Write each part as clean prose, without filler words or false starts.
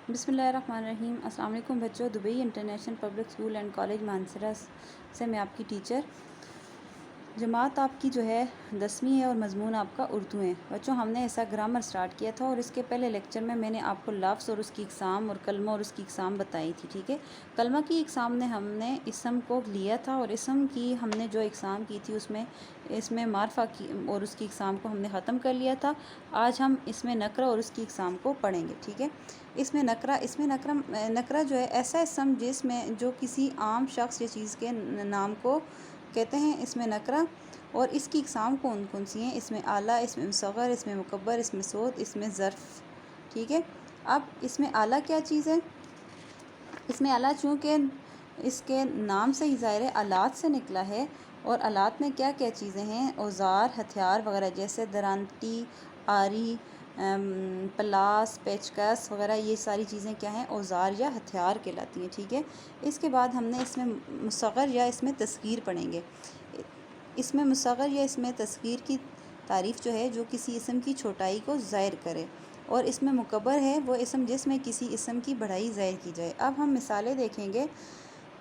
بسم اللہ الرحمن الرحیم۔ السلام علیکم بچوں، Dubai international public school and college Mansehra سے میں آپ کی ٹیچر۔ جماعت آپ کی جو ہے 10ویں ہے اور مضمون آپ کا اردو ہے۔ بچوں ہم نے ایسا گرامر سٹارٹ کیا تھا اور اس کے پہلے لیکچر میں نے آپ کو لفظ اور اس کی اقسام اور کلمہ اور اس کی اقسام بتائی تھی، ٹھیک ہے۔ کلمہ کی اقسام نے ہم نے اسم کو لیا تھا اور اسم کی ہم نے جو اقسام کی تھی اس میں معرفہ کی اور اس کی اقسام کو ہم نے ختم کر لیا تھا۔ آج ہم اس میں نکرہ اور اس کی اقسام کو پڑھیں گے، ٹھیک ہے۔ اس میں نکرہ جو ہے ایسا اسم جو کسی عام شخص یا چیز کے نام کو کہتے ہیں، اس میں نکرہ، اور اس کی اقسام کون سی ہیں؟ اس میں اعلیٰ، اس میں مصغر، اس میں مکبر، اس میں صوت، اس میں ظرف، ٹھیک ہے۔ اب اس میں اعلیٰ کیا چیز ہے؟ اس میں اعلیٰ چونکہ اس کے نام سے ہی ظاہر ہے آلات سے نکلا ہے، اور آلات میں کیا کیا چیزیں ہیں؟ اوزار، ہتھیار وغیرہ، جیسے درانتی، آری، پلاس، پیچکس وغیرہ، یہ ساری چیزیں کیا ہیں؟ اوزار یا ہتھیار کہلاتی ہیں، ٹھیک ہے۔ اس کے بعد ہم نے اس میں مصغر یا اس میں تصغیر پڑھیں گے۔ اس میں مصغر یا اس میں تصغیر کی تعریف جو ہے جو کسی اسم کی چھوٹائی کو ظاہر کرے، اور اس میں مکبر ہے وہ اسم جس میں کسی اسم کی بڑائی ظاہر کی جائے۔ اب ہم مثالیں دیکھیں گے۔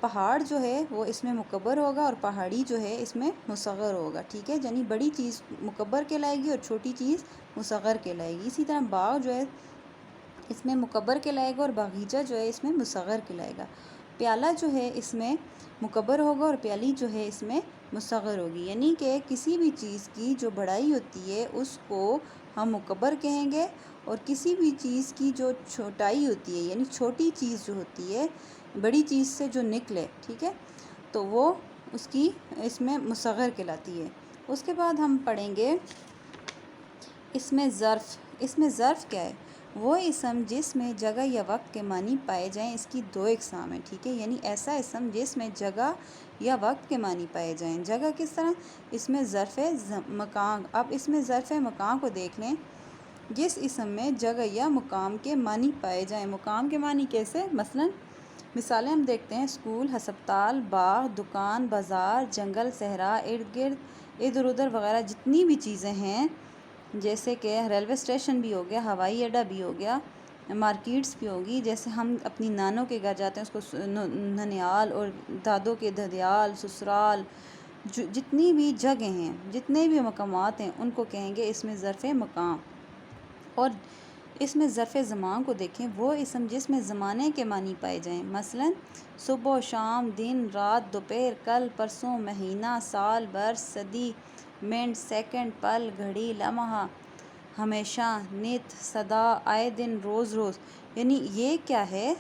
پہاڑ جو ہے وہ اس میں مکبر ہوگا اور پہاڑی جو ہے اس میں مصغر ہوگا، ٹھیک ہے۔ یعنی بڑی چیز مکبر کہلائے گی اور چھوٹی چیز مصغر کہلائے گی۔ اسی طرح باغ جو ہے اس میں مکبر کہلائے گا اور باغیچہ جو ہے اس میں مصغر کہلائے گا۔ پیالہ جو ہے اس میں مکبر ہوگا اور پیالی جو ہے اس میں مصغر ہوگی۔ یعنی کہ کسی بھی چیز کی جو بڑائی ہوتی ہے اس کو ہم مکبر کہیں گے، اور کسی بھی چیز کی جو چھوٹائی ہوتی ہے، یعنی چھوٹی چیز جو ہوتی ہے بڑی چیز سے جو نکلے، ٹھیک ہے، تو وہ اس میں مصغر کہلاتی ہے۔ اس کے بعد ہم پڑھیں گے اس میں ظرف۔ اس میں ظرف کیا ہے؟ وہ اسم جس میں جگہ یا وقت کے معنی پائے جائیں، اس کی دو اقسام ہیں، ٹھیک ہے۔ یعنی ایسا اسم جس میں جگہ یا وقت کے معنی پائے جائیں۔ جگہ کس طرح؟ اس میں ظرف مکان۔ اب اس میں ظرف مکان کو دیکھ لیں۔ جس اسم میں جگہ یا مقام کے معنی پائے جائیں۔ مقام کے معنی کیسے؟ مثالیں ہم دیکھتے ہیں: اسکول، ہسپتال، باغ، دکان، بازار، جنگل، صحرا، ارد گرد، ادھر ادھر وغیرہ جتنی بھی چیزیں ہیں، جیسے کہ ریلوے اسٹیشن بھی ہو گیا، ہوائی اڈہ بھی ہو گیا، مارکیٹس بھی ہوگی، جیسے ہم اپنی نانوں کے گھر جاتے ہیں اس کو ننیال، اور دادوں کے ددیال، سسرال، جتنی بھی جگہیں ہیں، جتنے بھی مقامات ہیں، ان کو کہیں گے اس میں ظرف مقام۔ اور اس میں ظرف زمان کو دیکھیں، وہ اسم جس میں زمانے کے معنی پائے جائیں۔ مثلا صبح و شام، دن رات، دوپہر، کل پرسوں، مہینہ، سال، برس، صدی، منٹ، سیکنڈ، پل، گھڑی، لمحہ، ہمیشہ، نت، سدا، آئے دن، روز روز۔ یعنی یہ کیا ہے؟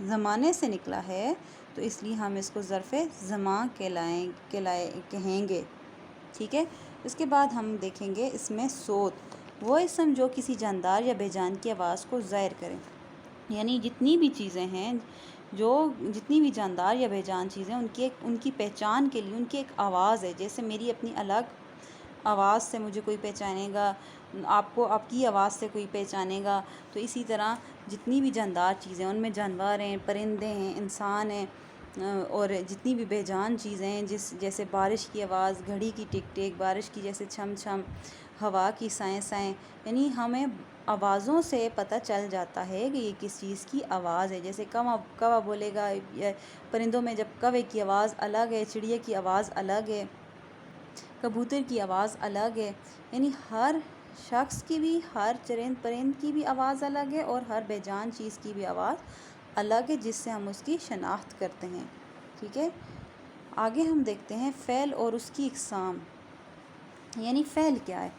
زمانے سے نکلا ہے، تو اس لیے ہم اس کو ظرف زمان کہیں گے، ٹھیک ہے۔ اس کے بعد ہم دیکھیں گے اس میں صوت۔ وہ اسم جو کسی جاندار یا بے جان کی آواز کو ظاہر کریں۔ یعنی جتنی بھی چیزیں ہیں، جتنی بھی جاندار یا بے جان چیزیں، ان کی پہچان کے لیے ان کی ایک آواز ہے۔ جیسے میری اپنی الگ آواز سے مجھے کوئی پہچانے گا، آپ کو آپ کی آواز سے کوئی پہچانے گا، تو اسی طرح جتنی بھی جاندار چیزیں، ان میں جانور ہیں، پرندے ہیں، انسان ہیں، اور جتنی بھی بے جان چیزیں ہیں، جیسے بارش کی آواز، گھڑی کی ٹک ٹک، بارش کی جیسے چھم چھم، ہوا کی سائیں سائیں، یعنی ہمیں آوازوں سے پتہ چل جاتا ہے کہ یہ کس چیز کی آواز ہے۔ جیسے کوا بولے گا، پرندوں میں جب کوے کی آواز الگ ہے، چڑیا کی آواز الگ ہے، کبوتر کی آواز الگ ہے۔ یعنی ہر شخص کی بھی، ہر چرند پرند کی بھی آواز الگ ہے، اور ہر بے جان چیز کی بھی آواز الگ ہے، جس سے ہم اس کی شناخت کرتے ہیں، ٹھیک ہے۔ آگے ہم دیکھتے ہیں فعل اور اس کی اقسام۔ یعنی فعل کیا ہے؟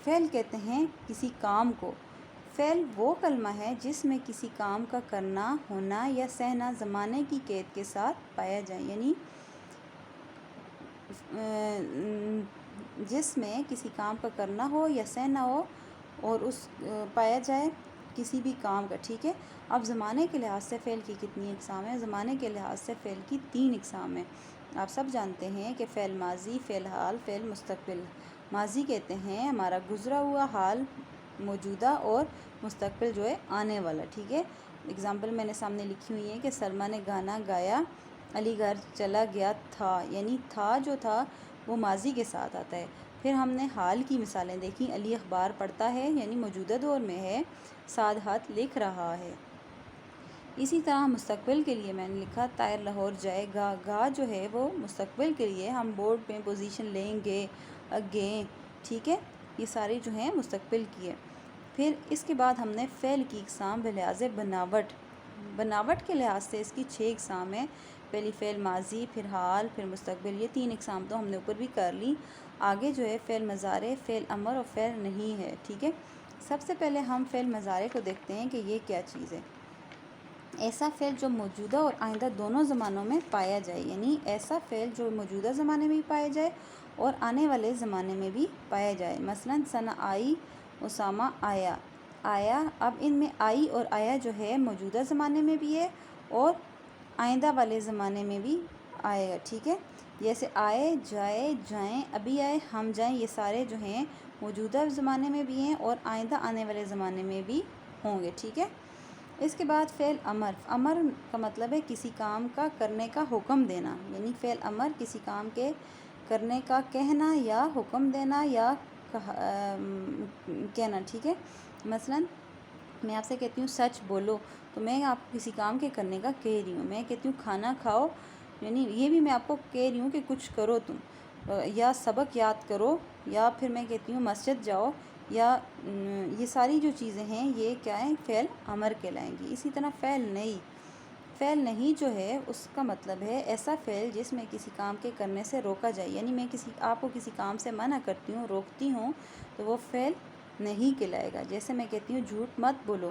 فعل کہتے ہیں کسی کام کو۔ فعل وہ کلمہ ہے جس میں کسی کام کا کرنا، ہونا یا سہنا زمانے کی قید کے ساتھ پایا جائے۔ یعنی جس میں کسی کام کا کرنا ہو یا سہنا ہو، اور اس پایا جائے کسی بھی کام کا، ٹھیک ہے۔ اب زمانے کے لحاظ سے فعل کی کتنی اقسام ہیں؟ زمانے کے لحاظ سے فعل کی 3 اقسام ہیں۔ آپ سب جانتے ہیں کہ فعل ماضی، فعل حال، فعل مستقبل۔ ماضی کہتے ہیں ہمارا گزرا ہوا، حال موجودہ، اور مستقبل جو ہے آنے والا، ٹھیک ہے۔ اگزامپل میں نے سامنے لکھی ہوئی ہے کہ سلمیٰ نے گانا گایا، علی گھر چلا گیا تھا۔ یعنی تھا جو تھا وہ ماضی کے ساتھ آتا ہے۔ پھر ہم نے حال کی مثالیں دیکھیں، علی اخبار پڑھتا ہے، یعنی موجودہ دور میں ہے، سعد خط لکھ رہا ہے۔ اسی طرح مستقبل کے لیے میں نے لکھا طائر لاہور جائے گا، گا جو ہے وہ مستقبل کے لیے ہم بورڈ پہ پوزیشن لیں گے، اگیں، ٹھیک ہے، یہ سارے جو ہیں مستقبل کی ہے۔ پھر اس کے بعد ہم نے فعل کی اقسام بلحاظ بناوٹ کے لحاظ سے اس کی 6 اقسام ہیں۔ پہلی فعل ماضی، پھر حال، پھر مستقبل، یہ 3 اقسام تو ہم نے اوپر بھی کر لی۔ آگے جو ہے فعل مضارع، فعل امر اور فعل نہیں ہے، ٹھیک ہے۔ سب سے پہلے ہم فعل مضارع کو دیکھتے ہیں کہ یہ کیا چیز ہے۔ ایسا فعل جو موجودہ اور آئندہ دونوں زمانوں میں پایا جائے، یعنی ایسا فعل جو موجودہ زمانے میں بھی پایا جائے اور آنے والے زمانے میں بھی پایا جائے۔ مثلاً ثنا آئی، اسامہ آیا، آیا، اب ان میں آئی اور آیا جو ہے موجودہ زمانے میں بھی ہے اور آئندہ والے زمانے میں بھی آئے گا، ٹھیک ہے۔ جیسے آئے، جائے، جائیں، ابھی آئے، ہم جائیں، یہ سارے جو ہیں موجودہ زمانے میں بھی ہیں اور آئندہ آنے والے زمانے میں بھی ہوں گے، ٹھیک ہے۔ اس کے بعد فعل امر، امر کا مطلب ہے کسی کام کا کرنے کا حکم دینا، یعنی فعل امر کسی کام کے کرنے کا کہنا یا حکم دینا یا کہنا، ٹھیک ہے۔ مثلاً میں آپ سے کہتی ہوں سچ بولو، تو میں آپ کو کسی کام کے کرنے کا کہہ رہی ہوں۔ میں کہتی ہوں کھانا کھاؤ، یعنی یہ بھی میں آپ کو کہہ رہی ہوں کہ کچھ کرو تم، یا سبق یاد کرو، یا پھر میں کہتی ہوں مسجد جاؤ، یا یہ ساری جو چیزیں ہیں یہ کیا ہیں، فعل امر کہلائیں گی۔ اسی طرح فعل نہیں جو ہے اس کا مطلب ہے ایسا فعل جس میں کسی کام کے کرنے سے روکا جائے، یعنی میں آپ کو کسی کام سے منع کرتی ہوں، روکتی ہوں، تو وہ فعل نہیں کہلائے گا۔ جیسے میں کہتی ہوں جھوٹ مت بولو،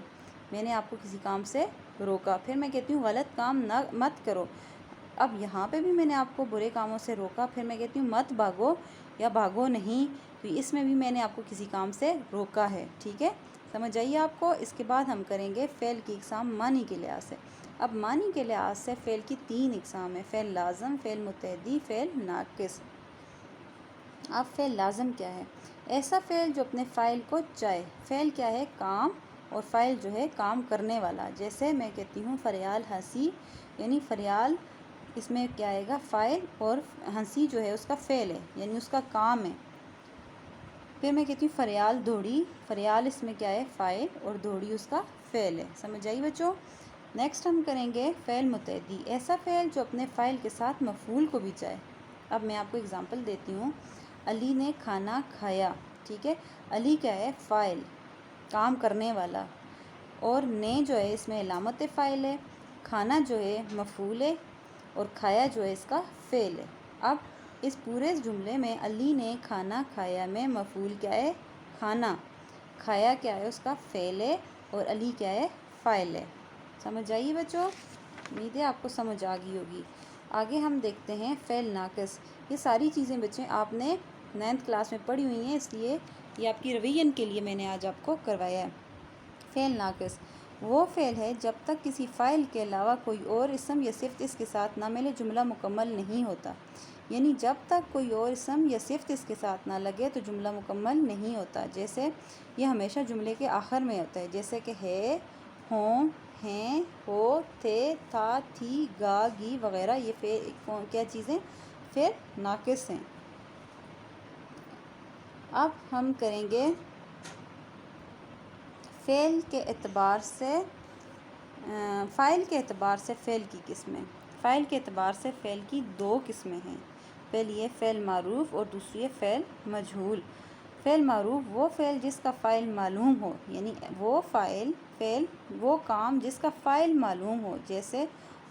میں نے آپ کو کسی کام سے روکا۔ پھر میں کہتی ہوں غلط کام مت کرو، اب یہاں پہ بھی میں نے آپ کو برے کاموں سے روکا۔ پھر میں کہتی ہوں مت بھاگو یا بھاگو نہیں، تو اس میں بھی میں نے آپ کو کسی کام سے روکا ہے، ٹھیک ہے، سمجھ آئیے آپ کو۔ اس کے بعد ہم کریں گے فعل کی اقسام معنی کے لحاظ سے۔ اب معنی کے لحاظ سے فعل کی 3 اقسام ہیں، فعل لازم، فعل متعدی، فعل ناقص۔ اب فعل لازم کیا ہے؟ ایسا فعل جو اپنے فاعل کو چاہے۔ فعل کیا ہے؟ کام، اور فاعل جو ہے کام کرنے والا۔ جیسے میں کہتی ہوں فریال ہنسی، یعنی فریال اس میں کیا آئے گا؟ فاعل، اور ہنسی جو ہے اس کا فعل ہے، یعنی اس کا کام ہے۔ پھر میں کہتی ہوں فریال دوڑی، فریال اس میں کیا ہے؟ فاعل، اور دوڑی اس کا فعل ہے، سمجھ آئی بچوں؟ نیکسٹ ہم کریں گے فعل متعدی، ایسا فعل جو اپنے فاعل کے ساتھ مفعول کو بھی چاہے۔ اب میں آپ کو اگزامپل دیتی ہوں۔ علی نے کھانا کھایا، ٹھیک ہے، علی کیا ہے؟ فاعل، کام کرنے والا، اور نے جو ہے اس میں علامت فاعل ہے، کھانا جو ہے مفعول ہے، اور کھایا جو ہے اس کا فعل ہے۔ اب اس پورے جملے میں علی نے کھانا کھایا میں مفعول کیا ہے؟ کھانا، کھایا کیا ہے؟ اس کا فعل ہے، اور علی کیا ہے؟ فاعل ہے، سمجھ آئیے بچوں؟ امید ہے آپ کو سمجھ آ گئی ہوگی۔ آگے ہم دیکھتے ہیں فعل ناقص۔ یہ ساری چیزیں بچے آپ نے 9th کلاس میں پڑھی ہوئی ہیں، اس لیے یہ آپ کی ریویژن کے لیے میں نے آج آپ کو کروایا ہے۔ فعل ناقص وہ فعل ہے جب تک کسی فاعل کے علاوہ کوئی اور اسم یا صفت اس کے ساتھ نہ ملے جملہ مکمل نہیں ہوتا، یعنی جب تک کوئی اور اسم یا صفت اس کے ساتھ نہ لگے تو جملہ مکمل نہیں ہوتا۔ جیسے یہ ہمیشہ جملے کے آخر میں ہوتا ہے، جیسے کہ ہے، ہوں، ہیں، ہو، تھے، تھا، تھی، گا، گی وغیرہ، یہ کیا چیزیں؟ فعل ناقص ہیں۔ اب ہم کریں گے فعل کے اعتبار سے فاعل کے اعتبار سے فعل کی قسمیں۔ فاعل کے اعتبار سے فعل کی 2 قسمیں ہیں، پہلی ہے فعل معروف اور دوسری ہے فعل مجہول۔ فعل معروف وہ فعل جس کا فاعل معلوم ہو، یعنی وہ کام جس کا فاعل معلوم ہو۔ جیسے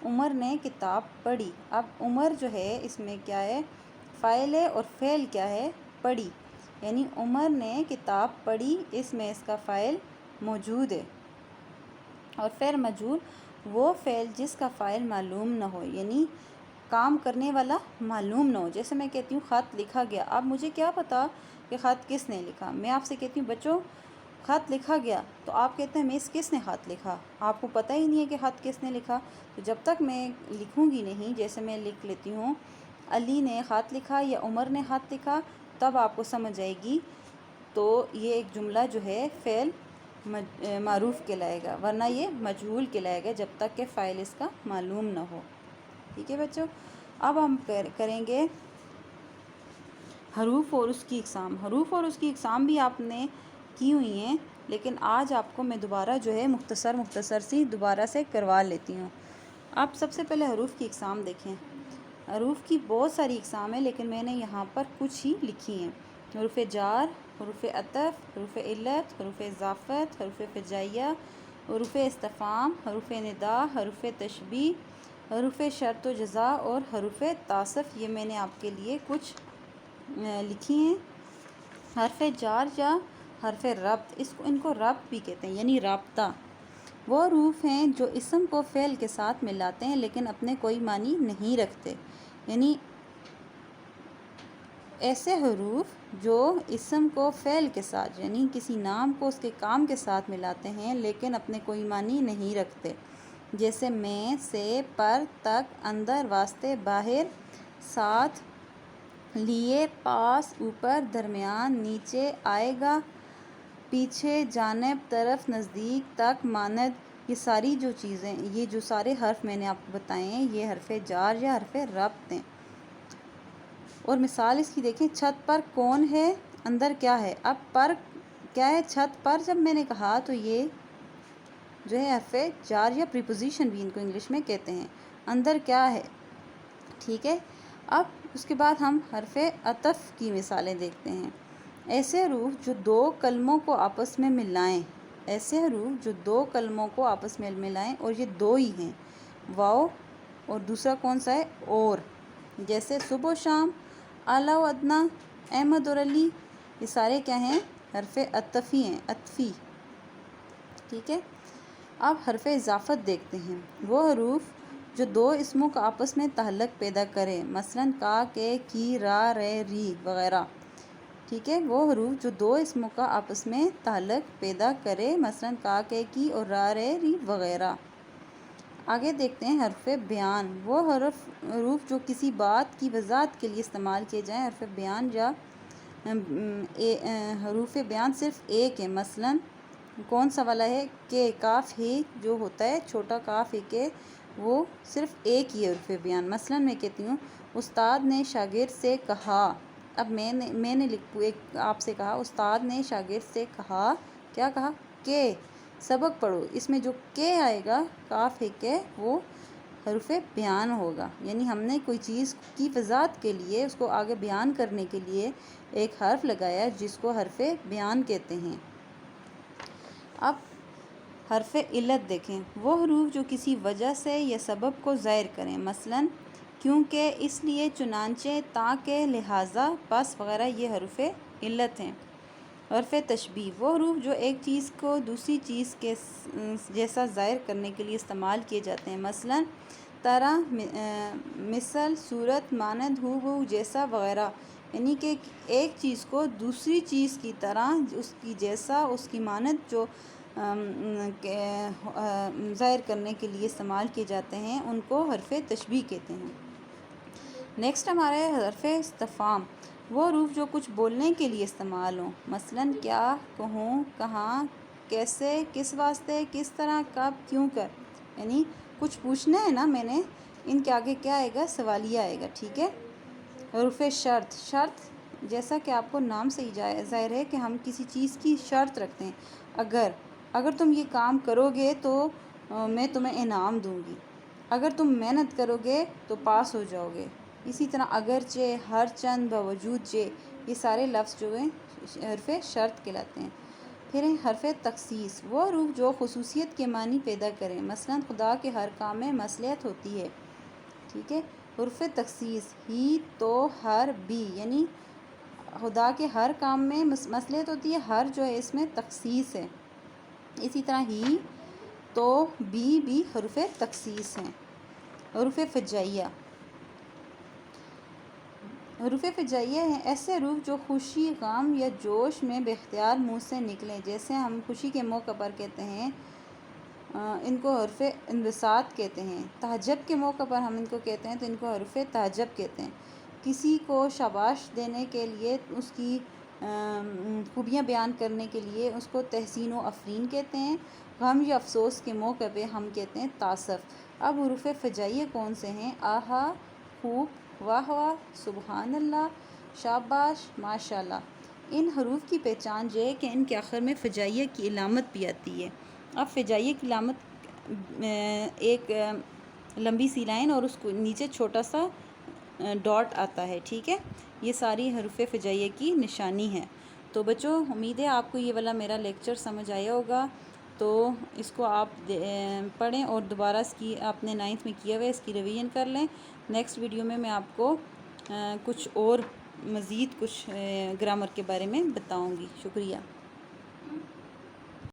عمر نے کتاب پڑھی، اب عمر جو ہے اس میں کیا ہے؟ فاعل ہے، اور فعل کیا ہے؟ پڑھی، یعنی عمر نے کتاب پڑھی، اس میں اس کا فاعل موجود ہے۔ اور فعل مجہول وہ فعل جس کا فاعل معلوم نہ ہو، یعنی کام کرنے والا معلوم نہ ہو۔ جیسے میں کہتی ہوں خط لکھا گیا، اب مجھے کیا پتا کہ خط کس نے لکھا؟ میں آپ سے کہتی ہوں بچوں خط لکھا گیا، تو آپ کہتے ہیں مس کس نے خط لکھا؟ آپ کو پتہ ہی نہیں ہے کہ خط کس نے لکھا۔ تو جب تک میں لکھوں گی نہیں، جیسے میں لکھ لیتی ہوں علی نے خط لکھا یا عمر نے خط لکھا، تب آپ کو سمجھ آئے گی، تو یہ ایک جملہ جو ہے فعل معروف کہلائے گا، ورنہ یہ مجہول کہلائے گا جب تک کہ فاعل اس کا معلوم نہ ہو، ٹھیک ہے بچوں؟ اب ہم کریں گے حروف اور اس کی اقسام۔ حروف اور اس کی اقسام بھی آپ نے کی ہوئی ہیں، لیکن آج آپ کو میں دوبارہ جو ہے مختصر سی دوبارہ سے کروا لیتی ہوں۔ آپ سب سے پہلے حروف کی اقسام دیکھیں۔ حروف کی بہت ساری اقسام ہیں، لیکن میں نے یہاں پر کچھ ہی لکھی ہیں۔ حروف جار، حروف عطف، حروف علت، حروف اضافت، حروف فجائیہ، حروف استفہام، حروف ندا، حروف تشبیہ، حروف شرط و جزا اور حروف تعصف، یہ میں نے آپ کے لیے کچھ لکھی ہیں۔ حرف جار یا حرف ربط، ان کو ربط بھی کہتے ہیں، یعنی رابطہ۔ وہ حروف ہیں جو اسم کو فعل کے ساتھ ملاتے ہیں لیکن اپنے کوئی معنی نہیں رکھتے، یعنی ایسے حروف جو اسم کو فعل کے ساتھ، یعنی کسی نام کو اس کے کام کے ساتھ ملاتے ہیں لیکن اپنے کوئی معنی نہیں رکھتے، جیسے میں، سے، پر، تک، اندر، واسطے، باہر، ساتھ، لیے، پاس، اوپر، درمیان، نیچے، آئے گا، پیچھے، جانب، طرف، نزدیک، تک، مانند۔ یہ ساری جو چیزیں، یہ جو سارے حرف میں نے آپ کو بتائے ہیں، یہ حرف جار یا حرف ربط ہیں۔ اور مثال اس کی دیکھیں، چھت پر کون ہے، اندر کیا ہے۔ اب پر کیا ہے، چھت پر جب میں نے کہا تو یہ جو ہے حرف جار یا پریپوزیشن بھی ان کو انگلش میں کہتے ہیں۔ اندر کیا ہے، ٹھیک ہے۔ اب اس کے بعد ہم حرف عطف کی مثالیں دیکھتے ہیں۔ ایسے حروف جو دو کلموں کو آپس میں ملائیں، ایسے حروف جو دو کلموں کو آپس میں ملائیں اور یہ دو ہی ہیں، واو اور دوسرا کون سا ہے، اور، جیسے صبح و شام، اعلیٰ و ادنیٰ، احمد اور علی، یہ سارے کیا ہیں، حرف عطفی ہیں، عطفی، ٹھیک ہے۔ اب حرف اضافت دیکھتے ہیں۔ وہ حروف جو دو اسموں کا آپس میں تعلق پیدا کرے، مثلاً کا، کے، کی، را، رے، ری وغیرہ، ٹھیک ہے۔ وہ حروف جو دو اسموں کا آپس میں تعلق پیدا کرے، مثلاً کا، کے، کی اور را، رے، ری وغیرہ۔ آگے دیکھتے ہیں حرف بیان۔ وہ حروف جو کسی بات کی وضاحت کے لیے استعمال کیے جائیں، حرف بیان یا حروف بیان صرف ایک ہے، مثلاً کون سا والا ہے، کہ، کاف ہے جو ہوتا ہے، چھوٹا کاف ہے کہ، وہ صرف ایک ہی ہے حرف بیان۔ مثلاً میں کہتی ہوں، استاد نے شاگرد سے کہا۔ اب میں نے آپ سے کہا، استاد نے شاگرد سے کہا، کیا کہا، کہ سبق پڑھو۔ اس میں جو کہ آئے گا، کاف ہے کہ، وہ حرف بیان ہوگا، یعنی ہم نے کوئی چیز کی وضاحت کے لیے، اس کو آگے بیان کرنے کے لیے ایک حرف لگایا جس کو حرف بیان کہتے ہیں۔ اب حرف علت دیکھیں۔ وہ حروف جو کسی وجہ سے یا سبب کو ظاہر کریں، مثلاً کیونکہ، اس لیے، چنانچہ، تاکہ، لہٰذا، بس وغیرہ، یہ حروف علت ہیں۔ حرف تشبیہ۔ وہ حروف جو ایک چیز کو دوسری چیز کے جیسا ظاہر کرنے کے لیے استعمال کیے جاتے ہیں، مثلاً طرح، مثل، صورت، مانند، ہو بہو، جیسا وغیرہ، یعنی کہ ایک چیز کو دوسری چیز کی طرح، اس کی جیسا، اس کی مانند جو ظاہر کرنے کے لیے استعمال کیے جاتے ہیں، ان کو حرف تشبیہ کہتے ہیں۔ نیکسٹ ہمارا ہے حرف استفہام۔ وہ حروف جو کچھ بولنے کے لیے استعمال ہوں، مثلاً کیا، کہوں، کہاں، کیسے، کس واسطے، کس طرح، کب، کیوں کر، یعنی کچھ پوچھنا ہے نا میں نے، ان کے آگے کیا آئے گا، سوالیہ آئے گا، ٹھیک ہے۔ حروف شرط۔ شرط جیسا کہ آپ کو نام سے ہی ظاہر ہے کہ ہم کسی چیز کی شرط رکھتے ہیں، اگر تم یہ کام کرو گے تو میں تمہیں انعام دوں گی، اگر تم محنت کرو گے تو پاس ہو جاؤ گے۔ اسی طرح اگرچہ، ہر چند، باوجود چہ، یہ سارے لفظ جو ہیں حرف شرط کہلاتے ہیں۔ پھر حرف تخصیص۔ وہ حروف جو خصوصیت کے معنی پیدا کریں، مثلاً خدا کے ہر کام میں مصلحت ہوتی ہے، ٹھیک ہے۔ حرف تخصیص۔ ہی، تو، ہر، بھی، یعنی خدا کے ہر کام میں مصلحت ہوتی ہے، ہر جو ہے اس میں تخصیص ہے۔ اسی طرح ہی، تو، بھی حروف تخصیص ہیں۔ حروف فجائیہ۔ حروف فجائیہ ہیں ایسے حروف جو خوشی، غم یا جوش میں بے اختیار منہ سے نکلیں، جیسے ہم خوشی کے موقع پر کہتے ہیں، ان کو حرف انبساط کہتے ہیں۔ تعجب کے موقع پر ہم ان کو کہتے ہیں تو ان کو حرف تعجب کہتے ہیں۔ کسی کو شاباش دینے کے لیے، اس کی خوبیاں بیان کرنے کے لیے اس کو تحسین و افرین کہتے ہیں۔ غم یا افسوس کے موقع پہ ہم کہتے ہیں تاسف۔ اب حروف فجائیہ کون سے ہیں؟ آہا، خوب، واہ واہ، سبحان اللہ، شاباش، ماشاء اللہ۔ ان حروف کی پہچان جو ہے کہ ان کے آخر میں فجائیہ کی علامت بھی آتی ہے. اب فجائیہ کی علامت ایک لمبی سی لائن اور اس کو نیچے چھوٹا سا ڈاٹ آتا ہے. ٹھیک ہے, یہ ساری حروف فجائیہ کی نشانی ہے. تو بچوں امید ہے آپ کو یہ والا میرا لیکچر سمجھ آیا ہوگا. تو اس کو آپ پڑھیں اور دوبارہ اس کی آپ نے 9th میں کیا ہوا ہے اس کی ریویژن کر لیں. نیکسٹ ویڈیو میں آپ کو کچھ اور مزید کچھ گرامر کے بارے میں بتاؤں گی. شکریہ.